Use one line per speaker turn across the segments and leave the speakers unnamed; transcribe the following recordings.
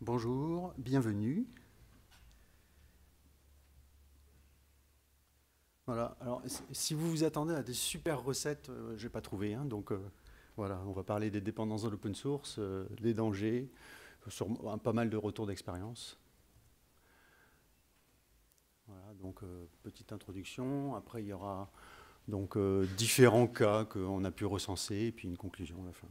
Bonjour, bienvenue. Voilà, alors si vous vous attendez à des super recettes, je n'ai pas trouvé, hein, donc voilà, on va parler des dépendances de l'open source, des dangers, sur pas mal de retours d'expérience. Voilà, donc petite introduction, après il y aura donc différents cas qu'on a pu recenser, et puis une conclusion à la fin.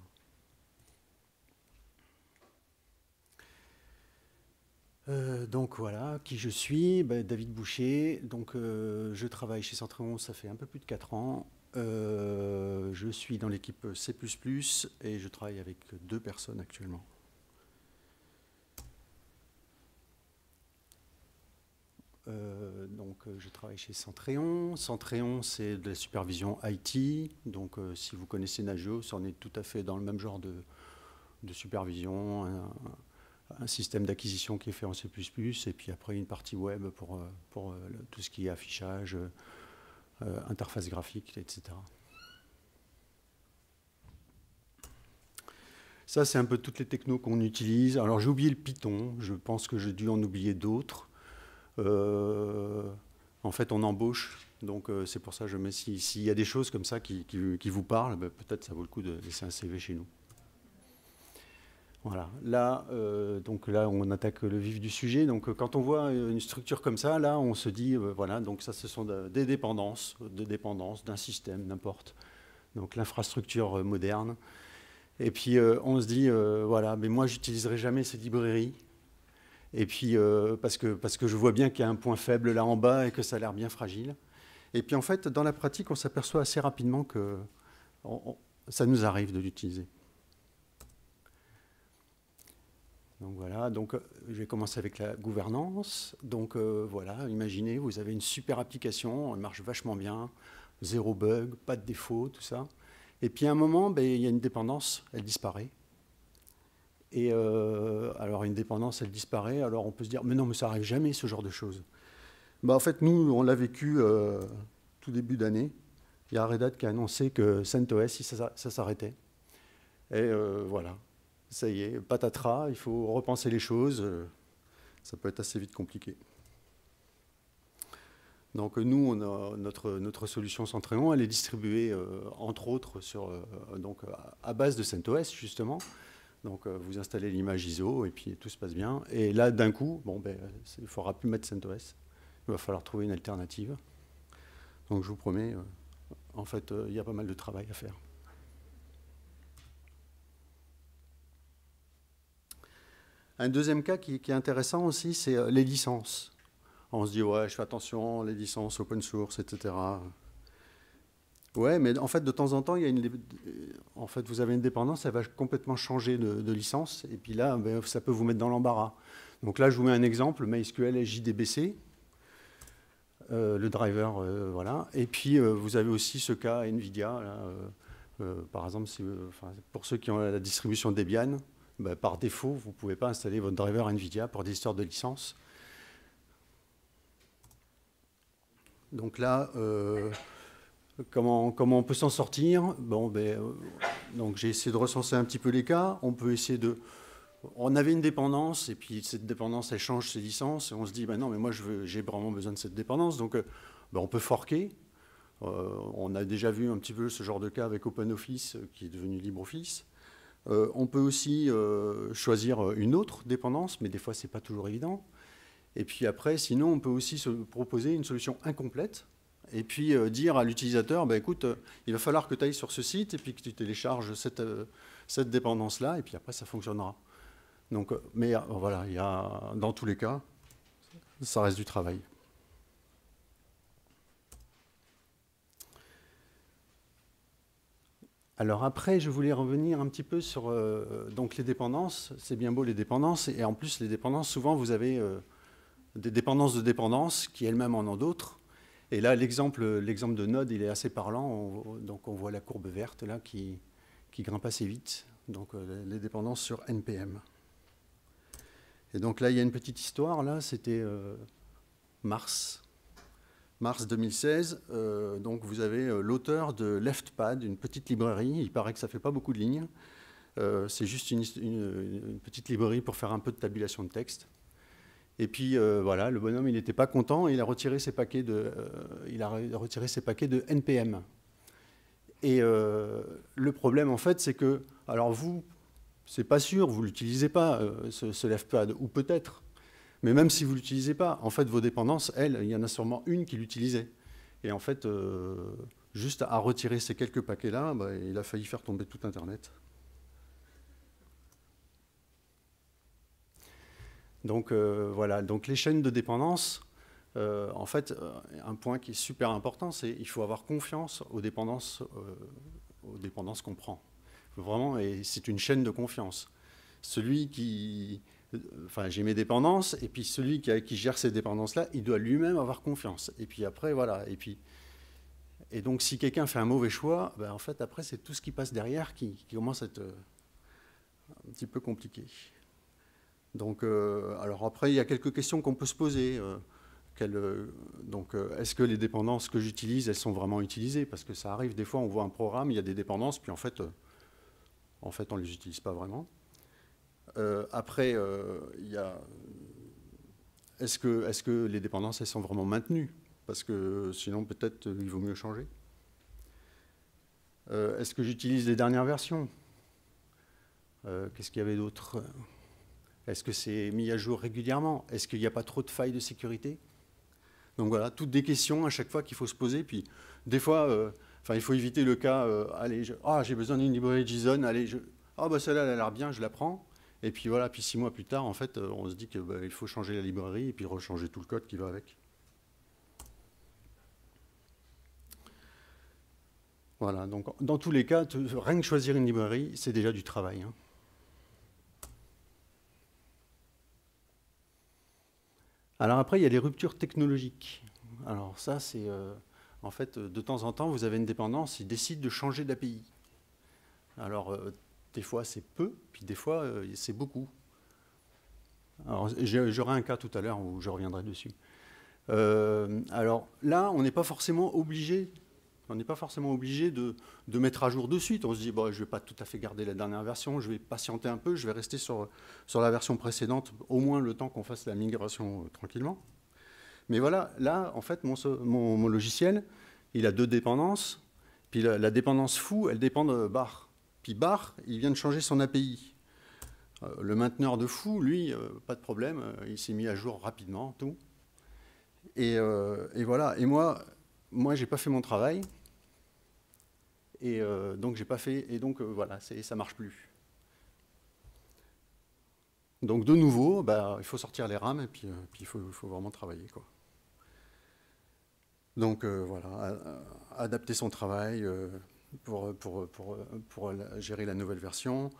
Donc voilà, qui je suis, David Boucher, donc je travaille chez Centréon, ça fait un peu plus de 4 ans. Je suis dans l'équipe C++ et je travaille avec 2 personnes actuellement. Donc je travaille chez Centréon. Centréon, c'est de la supervision IT, donc si vous connaissez Nagios, on est tout à fait dans le même genre de supervision, un système d'acquisition qui est fait en C++, et puis après une partie web pour tout ce qui est affichage, interface graphique, etc. Ça, c'est un peu toutes les technos qu'on utilise. Alors j'ai oublié le Python, je pense que j'ai dû en oublier d'autres. En fait, on embauche, donc c'est pour ça que je mets s'il y a des choses comme ça qui vous parlent, peut-être ça vaut le coup de laisser un CV chez nous. Voilà, là, donc là, on attaque le vif du sujet. Donc, quand on voit une structure comme ça, là, on se dit, voilà, donc ça, ce sont des dépendances, d'un système, n'importe. Donc, l'infrastructure moderne. Et puis, on se dit, voilà, mais moi, j'utiliserai jamais ces librairies. Et puis, parce que je vois bien qu'il y a un point faible là en bas et que ça a l'air bien fragile. Et puis, en fait, dans la pratique, on s'aperçoit assez rapidement que ça nous arrive de l'utiliser. Donc voilà, donc je vais commencer avec la gouvernance. Donc voilà, imaginez, vous avez une super application, elle marche vachement bien, zéro bug, pas de défaut, tout ça. Et puis à un moment, il y a une dépendance, elle disparaît. Et alors une dépendance, elle disparaît, alors on peut se dire, mais non, mais ça n'arrive jamais ce genre de choses. En fait, nous, on l'a vécu tout début d'année. Il y a Red Hat qui a annoncé que CentOS, ça s'arrêtait. Et voilà. Ça y est, patatras, il faut repenser les choses. Ça peut être assez vite compliqué. Donc nous, on a notre solution Centréon, elle est distribuée entre autres donc, à base de CentOS justement. Donc vous installez l'image ISO et puis tout se passe bien. Et là, d'un coup, il ne faudra plus mettre CentOS. Il va falloir trouver une alternative. Donc je vous promets, en fait, il y a pas mal de travail à faire. Un deuxième cas qui est intéressant aussi, c'est les licences. On se dit, ouais, je fais attention, les licences open source, etc. Ouais, mais en fait, de temps en temps, en fait, vous avez une dépendance, elle va complètement changer de licence, et puis là, ça peut vous mettre dans l'embarras. Donc là, je vous mets un exemple, MySQL et JDBC, le driver, voilà. Et puis, vous avez aussi ce cas NVIDIA, là, par exemple, pour ceux qui ont la distribution Debian, par défaut, vous ne pouvez pas installer votre driver NVIDIA pour des histoires de licence. Donc là, comment on peut s'en sortir? Donc j'ai essayé de recenser un petit peu les cas. On peut essayer de... On avait une dépendance, et puis cette dépendance, elle change ses licences, et on se dit, non, mais moi, j'ai vraiment besoin de cette dépendance. Donc, on peut forker. On a déjà vu un petit peu ce genre de cas avec OpenOffice, qui est devenu LibreOffice. On peut aussi choisir une autre dépendance, mais des fois, ce n'est pas toujours évident. Et puis après, sinon, on peut aussi se proposer une solution incomplète, et puis dire à l'utilisateur, écoute, il va falloir que tu ailles sur ce site, et puis que tu télécharges cette dépendance-là, et puis après, ça fonctionnera. Donc, mais voilà, dans tous les cas, ça reste du travail. Alors après, je voulais revenir un petit peu sur donc les dépendances. C'est bien beau les dépendances, et en plus les dépendances, souvent vous avez des dépendances de dépendances qui elles-mêmes en ont d'autres. Et là, l'exemple de Node, il est assez parlant. Donc on voit la courbe verte là qui grimpe assez vite. Donc les dépendances sur NPM. Et donc là, il y a une petite histoire. Là, c'était mars 2016, donc vous avez l'auteur de LeftPad, une petite librairie, il paraît que ça ne fait pas beaucoup de lignes, C'est juste une petite librairie pour faire un peu de tabulation de texte. Et puis voilà, le bonhomme, il n'était pas content, il a retiré ses paquets de NPM. Et le problème, en fait, c'est que, alors vous, c'est pas sûr, vous l'utilisez pas, ce LevPad, ou peut-être, mais même si vous ne l'utilisez pas, en fait, vos dépendances, elles, il y en a sûrement une qui l'utilisait. Et en fait, juste à retirer ces quelques paquets-là, bah, il a failli faire tomber tout Internet. Donc voilà, donc les chaînes de dépendance, en fait, un point qui est super important, c'est qu'il faut avoir confiance aux dépendances qu'on prend. Vraiment, et c'est une chaîne de confiance. Celui qui... Enfin, j'ai mes dépendances, et puis celui qui gère ces dépendances-là, il doit lui-même avoir confiance. Et puis après, voilà. Et donc, si quelqu'un fait un mauvais choix, ben, en fait, après, c'est tout ce qui passe derrière qui commence à être un petit peu compliqué. Donc, alors après, il y a quelques questions qu'on peut se poser. Est-ce que les dépendances que j'utilise, elles sont vraiment utilisées? Parce que ça arrive, des fois, on voit un programme, il y a des dépendances, puis en fait on ne les utilise pas vraiment. Après, il y a... Est-ce que les dépendances, elles sont vraiment maintenues? Parce que sinon, peut-être, il vaut mieux changer. Est-ce que j'utilise les dernières versions? Qu'est-ce qu'il y avait d'autre? Est-ce que c'est mis à jour régulièrement? Est-ce qu'il n'y a pas trop de failles de sécurité? Donc voilà, toutes des questions à chaque fois qu'il faut se poser. Puis des fois, il faut éviter le cas, allez, j'ai besoin d'une librairie JSON, allez, bah celle-là, elle a l'air bien, je la prends. Et puis voilà, puis 6 mois plus tard, en fait, on se dit qu'il faut changer la librairie et puis rechanger tout le code qui va avec. Voilà, donc dans tous les cas, rien que choisir une librairie, c'est déjà du travail. Hein. Alors après, il y a les ruptures technologiques. Alors ça, c'est... en fait, de temps en temps, vous avez une dépendance, il décide de changer d'API. Alors, des fois, c'est peu, puis des fois, c'est beaucoup. Alors, j'aurai un cas tout à l'heure où je reviendrai dessus. Alors là, on n'est pas forcément obligé... On n'est pas forcément obligé de mettre à jour de suite. On se dit, bon, je ne vais pas tout à fait garder la dernière version, je vais patienter un peu, je vais rester sur la version précédente, au moins le temps qu'on fasse la migration tranquillement. Mais voilà, là, en fait, mon logiciel, il a 2 dépendances. Puis la dépendance foo, elle dépend de bar. Puis bar, il vient de changer son API. Le mainteneur de foo, lui, pas de problème, il s'est mis à jour rapidement, tout. Et voilà. Et moi, j'ai pas fait mon travail, et donc j'ai pas fait, et donc voilà, ça marche plus. Donc de nouveau, bah, il faut sortir les rames, et puis il faut vraiment travailler, quoi. Donc voilà, adapter son travail pour gérer la nouvelle version,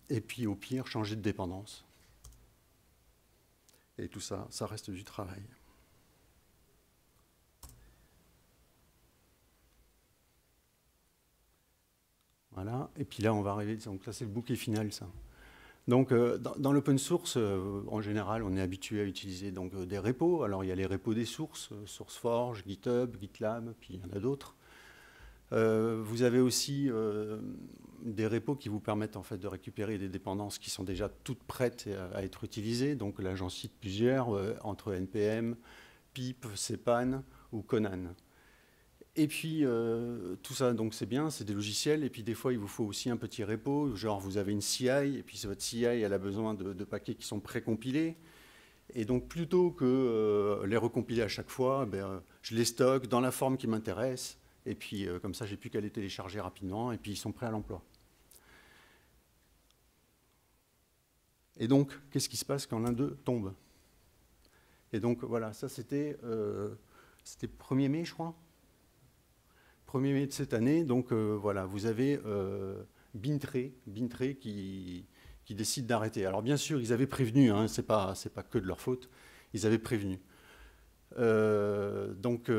et puis au pire, changer de dépendance. Et tout ça, ça reste du travail. Voilà, et puis là, on va arriver, donc là, c'est le bouquet final, ça. Donc, dans l'open source, en général, on est habitué à utiliser donc, des repos. Alors, il y a les repos des sources, SourceForge, GitHub, GitLab, puis il y en a d'autres. Vous avez aussi des repos qui vous permettent en fait, de récupérer des dépendances qui sont déjà toutes prêtes à être utilisées. Donc là, j'en cite plusieurs, entre NPM, pip, cpan ou Conan. Et puis, tout ça, donc c'est bien, c'est des logiciels. Et puis, des fois, il vous faut aussi un petit repo. Genre, vous avez une CI, et puis votre CI, elle a besoin de paquets qui sont précompilés. Et donc, plutôt que les recompiler à chaque fois, je les stocke dans la forme qui m'intéresse. Et puis, comme ça, j'ai plus qu'à les télécharger rapidement. Et puis, ils sont prêts à l'emploi. Et donc, qu'est-ce qui se passe quand l'un d'eux tombe? Et donc, voilà, ça, c'était 1er mai, je crois. 1er mai de cette année, donc voilà, vous avez Bintray qui décide d'arrêter. Alors bien sûr, ils avaient prévenu, hein, c'est pas que de leur faute, ils avaient prévenu. Donc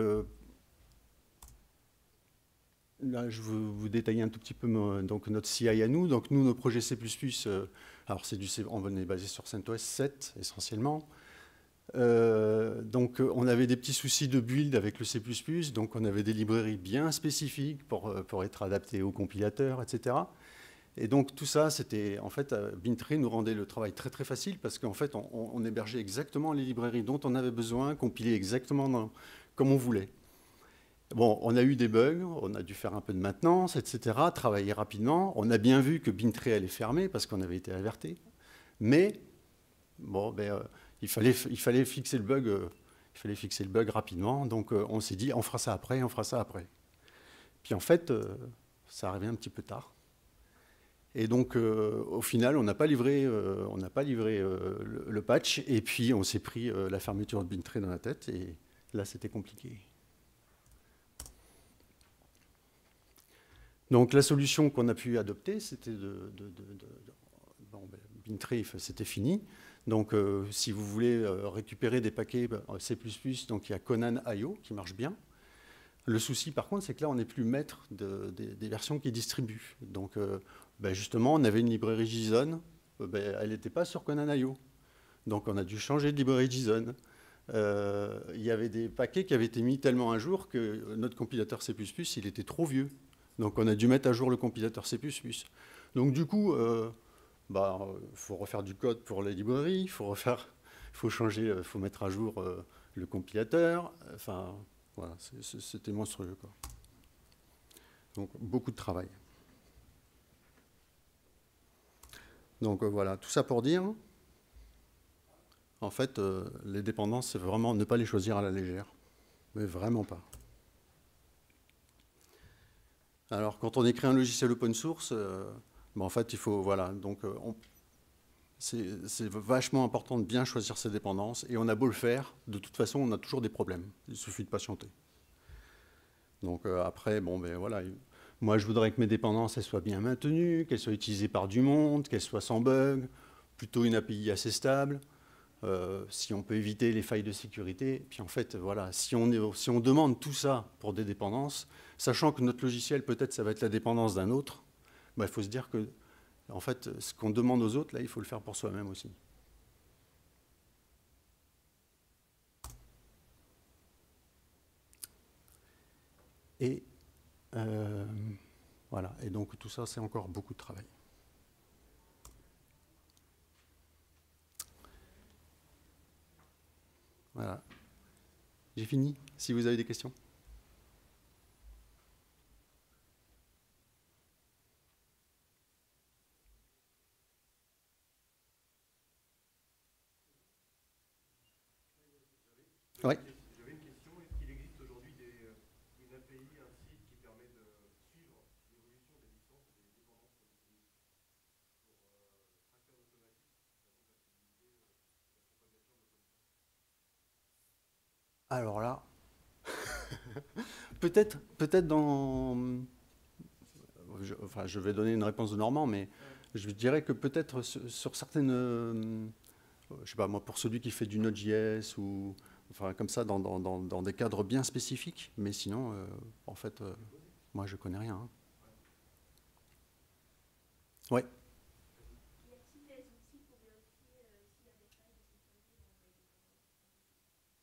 là, je veux vous détailler un tout petit peu donc, notre CI à nous. Donc nous, nos projets C++, alors on est basé sur CentOS 7 essentiellement. Donc on avait des petits soucis de build avec le C++, donc on avait des librairies bien spécifiques pour être adaptées au compilateur, etc. Et donc tout ça, c'était en fait, Bintray nous rendait le travail très très facile parce qu'en fait on hébergeait exactement les librairies dont on avait besoin, compilées exactement comme on voulait. Bon, on a eu des bugs, on a dû faire un peu de maintenance, etc., travailler rapidement. On a bien vu que Bintray allait fermer parce qu'on avait été averti. Mais bon, il fallait fixer le bug. Il fallait fixer le bug rapidement. Donc on s'est dit, on fera ça après, on fera ça après. Puis en fait, ça arrivait un petit peu tard. Et donc au final, on n'a pas livré, le patch. Et puis on s'est pris la fermeture de Bintray dans la tête. Et là, c'était compliqué. Donc la solution qu'on a pu adopter, c'était Bintray, c'était fini. Donc si vous voulez récupérer des paquets C++, donc il y a Conan.io qui marche bien. Le souci par contre, c'est que là, on n'est plus maître des versions qui distribuent. Donc justement, on avait une librairie JSON, elle n'était pas sur Conan.io. Donc on a dû changer de librairie JSON. Il y avait des paquets qui avaient été mis tellement un jour que notre compilateur C++, il était trop vieux. Donc on a dû mettre à jour le compilateur C++. Donc du coup, faut refaire du code pour les librairies, faut changer, faut mettre à jour le compilateur. Enfin, voilà, c'était monstrueux, quoi. Donc beaucoup de travail. Donc voilà, tout ça pour dire, en fait, les dépendances, c'est vraiment ne pas les choisir à la légère. Mais vraiment pas. Alors, quand on écrit un logiciel open source, en fait, il faut, voilà, donc c'est vachement important de bien choisir ses dépendances, et on a beau le faire, de toute façon, on a toujours des problèmes. Il suffit de patienter. Donc après, voilà, moi, je voudrais que mes dépendances, elles soient bien maintenues, qu'elles soient utilisées par du monde, qu'elles soient sans bug, plutôt une API assez stable. Si on peut éviter les failles de sécurité. Puis en fait, voilà, si on demande tout ça pour des dépendances, sachant que notre logiciel, peut-être, ça va être la dépendance d'un autre, il faut se dire que, en fait, ce qu'on demande aux autres, là, il faut le faire pour soi-même aussi. Et voilà. Et donc tout ça, c'est encore beaucoup de travail. Voilà. J'ai fini. Si vous avez des questions. Oui.
J'avais une question. Est-ce qu'il existe aujourd'hui une API, un site qui permet de suivre l'évolution des licences et des dépendances qu'on utilise pour traquage automatique de la compatibilité, de la propagation de l'open source?
Alors là, peut-être dans... je vais donner une réponse de Normand, mais je dirais que peut-être sur certaines... je sais pas, moi, pour celui qui fait du Node.js ou... Enfin, comme ça, dans des cadres bien spécifiques. Mais sinon, en fait, moi, je connais rien. Hein. Ouais.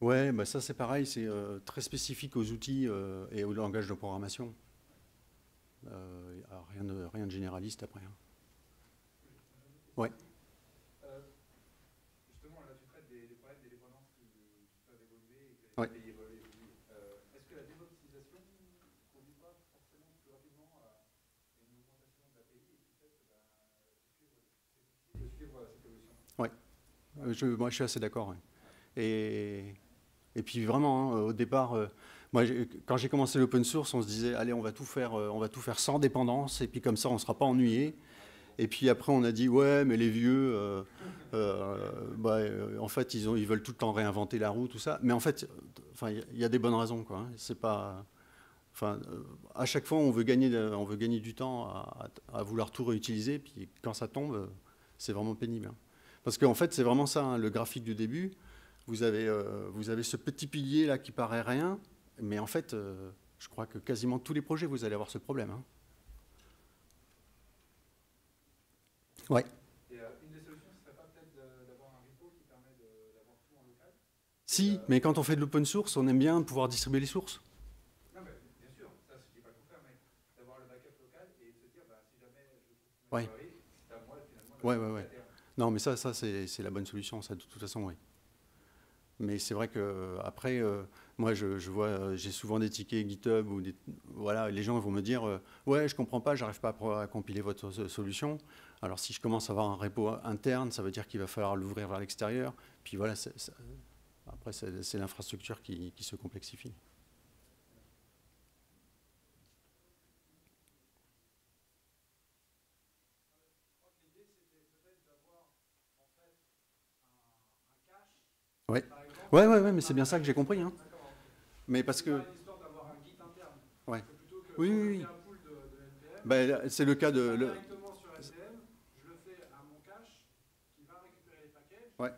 Ouais, ça c'est pareil, c'est très spécifique aux outils et au langage de programmation. Rien de généraliste après. Hein. Ouais.
Justement, là, tu traites des problèmes des dépendances qui peuvent évoluer et que les
Ouais.
API évoluent. Est-ce que la DevOpsisation ne conduit pas forcément plus rapidement à une augmentation de l'API et peut-être de suivre cette évolution?
Ouais. Moi, je suis assez d'accord. Ouais. Et puis vraiment, hein, au départ, moi, quand j'ai commencé l'open source, on se disait, allez, on va tout faire sans dépendance, et puis comme ça, on ne sera pas ennuyé. Et puis après, on a dit, ouais, mais les vieux, en fait, ils veulent tout le temps réinventer la roue, tout ça. Mais en fait, il y a des bonnes raisons, quoi. Hein. C'est pas, à chaque fois, on veut gagner du temps à vouloir tout réutiliser, puis quand ça tombe, c'est vraiment pénible. Hein. Parce qu'en fait, c'est vraiment ça, hein, le graphique du début. Vous avez ce petit pilier là qui paraît rien, mais en fait, je crois que quasiment tous les projets, vous allez avoir ce problème. Hein. Ouais.
Et une des solutions, ce serait pas peut-être d'avoir un repo qui permet d'avoir tout en local?
Si, mais quand on fait de l'open source, on aime bien pouvoir distribuer les sources.
Non, mais bien sûr, ça, je ne dis pas le contraire, mais d'avoir le backup local et de se dire, bah, si jamais je trouve plus ma
Ouais.
librairie, c'est à moi, finalement,
Ouais,
d'avoir
ouais,
un
ouais.
terme.
Non, mais ça c'est la bonne solution, ça, de toute façon, oui. Mais c'est vrai que après, moi, je vois, j'ai souvent des tickets GitHub ou voilà, les gens vont me dire, ouais, je comprends pas, j'arrive pas à compiler votre solution. Alors si je commence à avoir un repo interne, ça veut dire qu'il va falloir l'ouvrir vers l'extérieur. Puis voilà, après c'est l'infrastructure qui se complexifie. Ouais, ouais, ouais, ouais, mais c'est bien ça que j'ai compris, hein. Mais parce que,
Une histoire d'avoir un Git interne.
ouais,
Parce que plutôt que
oui, oui,
développer
oui.
un pool de NPM,
Ben, c'est le cas
je
de,
vais directement sur NPM, je le fais à mon cache, qui va récupérer les packages,
ouais.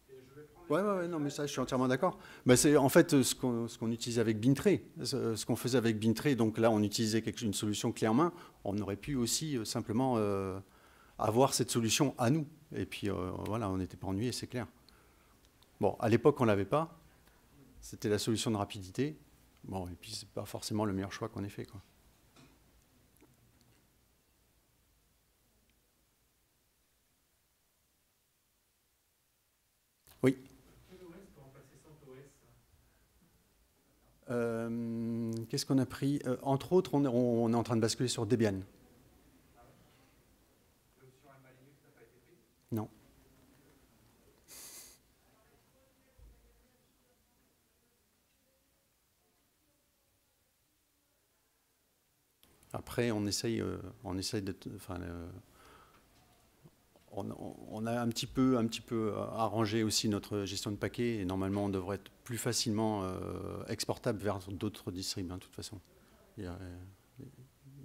et je vais prendre les
Ouais, ouais,
packages
ouais, non, mais
là,
ça,
et
je suis
je vais
entièrement
passer
d'accord. Bah, c'est en fait ce qu'on utilise avec Bintray. Ce qu'on faisait avec Bintray, donc là, on utilisait une solution clé en main. On aurait pu aussi simplement avoir cette solution à nous. Et puis, voilà, on n'était pas ennuyé, c'est clair. Bon, à l'époque, on l'avait pas. C'était la solution de rapidité. Bon, et puis, c'est pas forcément le meilleur choix qu'on ait fait, quoi. Oui.
Quel OS peut remplacer CentOS?
Qu'est-ce qu'on a pris? Entre autres, on est en train de basculer sur Debian.
L'option Alma Linux n'a pas été prise?
Non. Après, on essaye de, enfin, on a un petit peu arrangé aussi notre gestion de paquets et normalement on devrait être plus facilement exportable vers d'autres distribs, hein, de toute façon. Il y a,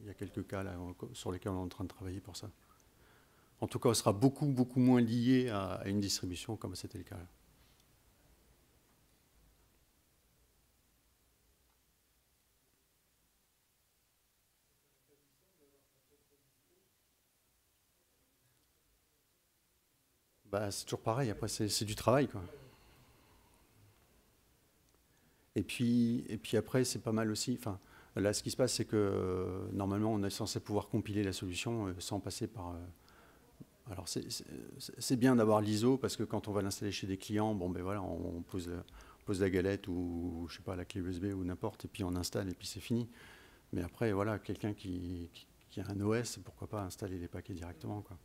il y a quelques cas là, sur lesquels on est en train de travailler pour ça. En tout cas, on sera beaucoup moins lié à une distribution comme c'était le cas là. Bah, c'est toujours pareil, après c'est du travail, quoi. Et puis après, c'est pas mal aussi. Enfin, là, ce qui se passe, c'est que normalement, on est censé pouvoir compiler la solution sans passer par. Alors, c'est bien d'avoir l'ISO parce que quand on va l'installer chez des clients, bon, ben voilà, on pose la galette ou je sais pas la clé USB ou n'importe, et puis on installe et puis c'est fini. Mais après, voilà, quelqu'un qui a un OS, pourquoi pas installer les paquets directement, quoi.